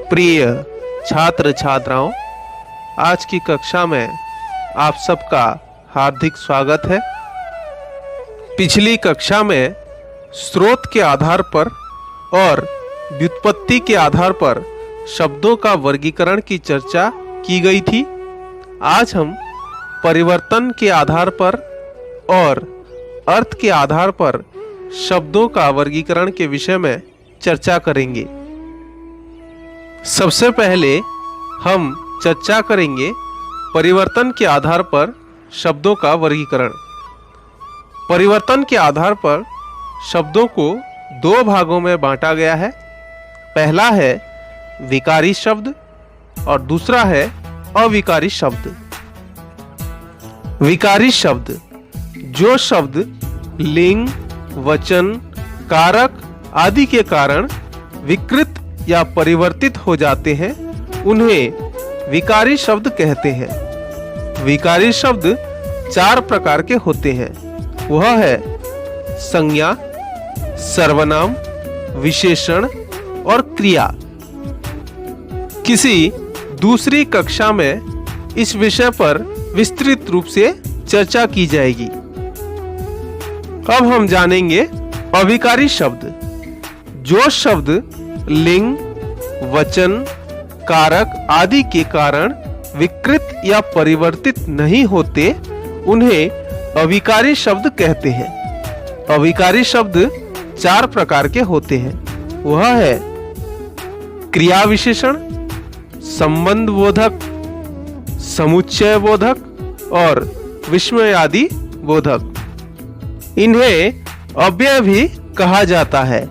प्रिय छात्र छात्राओं, आज की कक्षा में आप सबका हार्दिक स्वागत है। पिछली कक्षा में स्रोत के आधार पर और व्युत्पत्ति के आधार पर शब्दों का वर्गीकरण की चर्चा की गई थी। आज हम परिवर्तन के आधार पर और अर्थ के आधार पर शब्दों का वर्गीकरण के विषय में चर्चा करेंगे। सबसे पहले हम चर्चा करेंगे परिवर्तन के आधार पर शब्दों का वर्गीकरण। परिवर्तन के आधार पर शब्दों को दो भागों में बांटा गया है। पहला है विकारी शब्द और दूसरा है अविकारी शब्द। विकारी शब्द जो शब्द लिंग, वचन, कारक आदि के कारण विकृत या परिवर्तित हो जाते हैं, उन्हें विकारी शब्द कहते हैं। विकारी शब्द चार प्रकार के होते हैं। वह है संज्ञा, सर्वनाम, विशेषण और क्रिया। किसी दूसरी कक्षा में इस विषय पर विस्तृत रूप से चर्चा की जाएगी। अब हम जानेंगे अविकारी शब्द। जो शब्द लिंग, वचन, कारक आदि के कारण विकृत या परिवर्तित नहीं होते, उन्हें अविकारी शब्द कहते हैं। अविकारी शब्द चार प्रकार के होते हैं। वह है क्रिया विशेषण, संबंध बोधक, समुच्चय बोधक और विस्मयादि बोधक। इन्हें अव्यय भी कहा जाता है।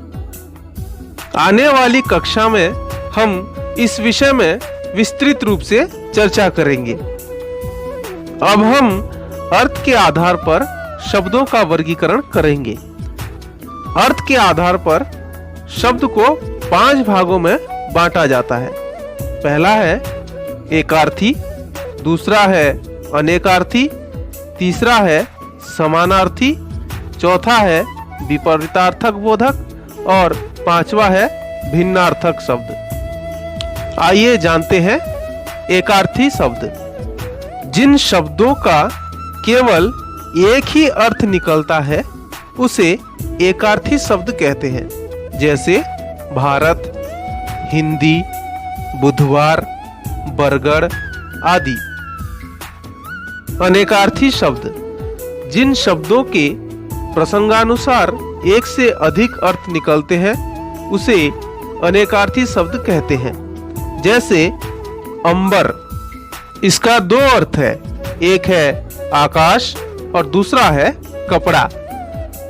आने वाली कक्षा में हम इस विषय में विस्तृत रूप से चर्चा करेंगे। अब हम अर्थ के आधार पर शब्दों का वर्गीकरण करेंगे। अर्थ के आधार पर शब्द को 5 भागों में बांटा जाता है। पहला है एकार्थी, दूसरा है अनेकार्थी, तीसरा है समानार्थी, चौथा है विपरीतार्थक बोधक और पांचवा है भिन्नार्थक शब्द। आइए जानते हैं एकार्थी शब्द। जिन शब्दों का केवल एक ही अर्थ निकलता है उसे एकार्थी शब्द कहते हैं। जैसे भारत, हिंदी, बुधवार, बरगद आदि। अनेकार्थी शब्द जिन शब्दों के प्रसंगानुसार एक से अधिक अर्थ निकलते हैं उसे अनेकार्थी शब्द कहते हैं। जैसे अंबर, इसका 2 अर्थ है, एक है आकाश और दूसरा है कपड़ा।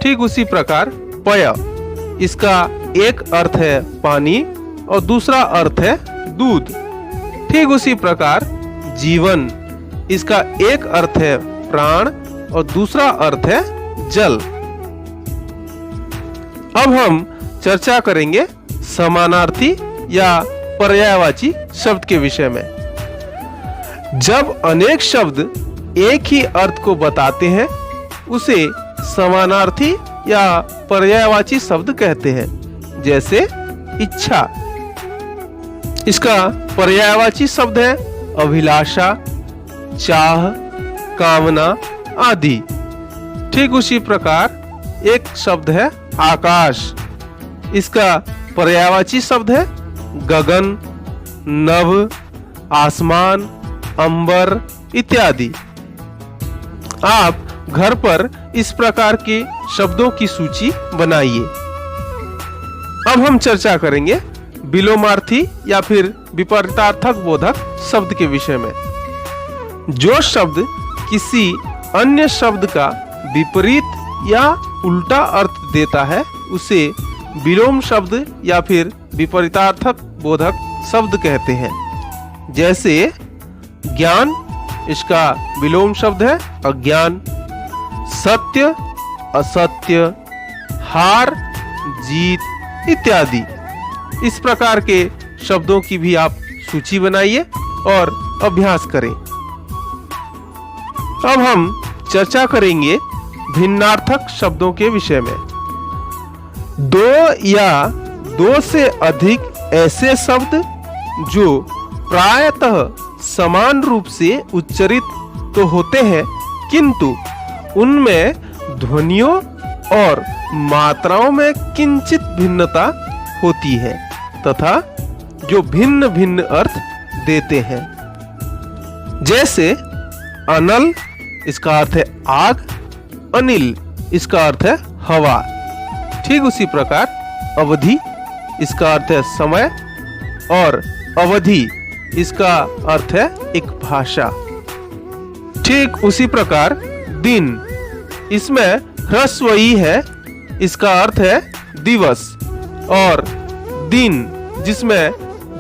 ठीक उसी प्रकार पय, इसका एक अर्थ है पानी और दूसरा अर्थ है दूध। ठीक उसी प्रकार जीवन, इसका एक अर्थ है प्राण और दूसरा अर्थ है जल। अब हम चर्चा करेंगे समानार्थी या पर्यायवाची शब्द के विषय में। जब अनेक शब्द एक ही अर्थ को बताते हैं उसे समानार्थी या पर्यायवाची शब्द कहते हैं। जैसे इच्छा, इसका पर्यायवाची शब्द है अभिलाषा, चाह, कामना आदि। ठीक उसी प्रकार एक शब्द है आकाश, इसका पर्यायवाची शब्द है गगन, नभ, आसमान, अंबर इत्यादि। आप घर पर इस प्रकार के शब्दों की सूची बनाइए। अब हम चर्चा करेंगे विलोमार्थी या फिर विपरीतार्थक बोधक शब्द के विषय में। जो शब्द किसी अन्य शब्द का विपरीत या उल्टा अर्थ देता है उसे विलोम शब्द या फिर विपरीतार्थक बोधक शब्द कहते हैं। जैसे ज्ञान, इसका विलोम शब्द है अज्ञान। सत्य, असत्य, हार, जीत इत्यादि। इस प्रकार के शब्दों की भी आप सूची बनाइए और अभ्यास करें। अब हम चर्चा करेंगे भिन्नार्थक शब्दों के विषय में। 2 या 2 से अधिक ऐसे शब्द जो प्रायतः समान रूप से उच्चारित तो होते हैं, किंतु उनमें ध्वनियों और मात्राओं में किंचित भिन्नता होती है तथा जो भिन्न भिन्न अर्थ देते हैं। जैसे अनल इसका अर्थ है आग, अनिल इसका अर्थ है हवा। ठीक उसी प्रकार अवधि इसका अर्थ है समय और अवधि इसका अर्थ है एक भाषा। ठीक उसी प्रकार दिन, इसमें ह्रस्व ई है, इसका अर्थ है दिवस, और दिन जिसमें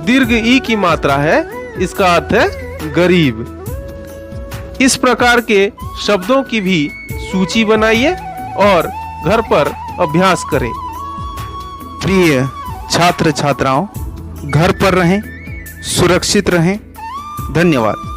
दीर्घ ई की मात्रा है, इसका अर्थ है गरीब। इस प्रकार के शब्दों की भी सूची बनाइए और घर पर अभ्यास करें। प्रिय छात्र छात्राओं, घर पर रहें, सुरक्षित रहें। धन्यवाद।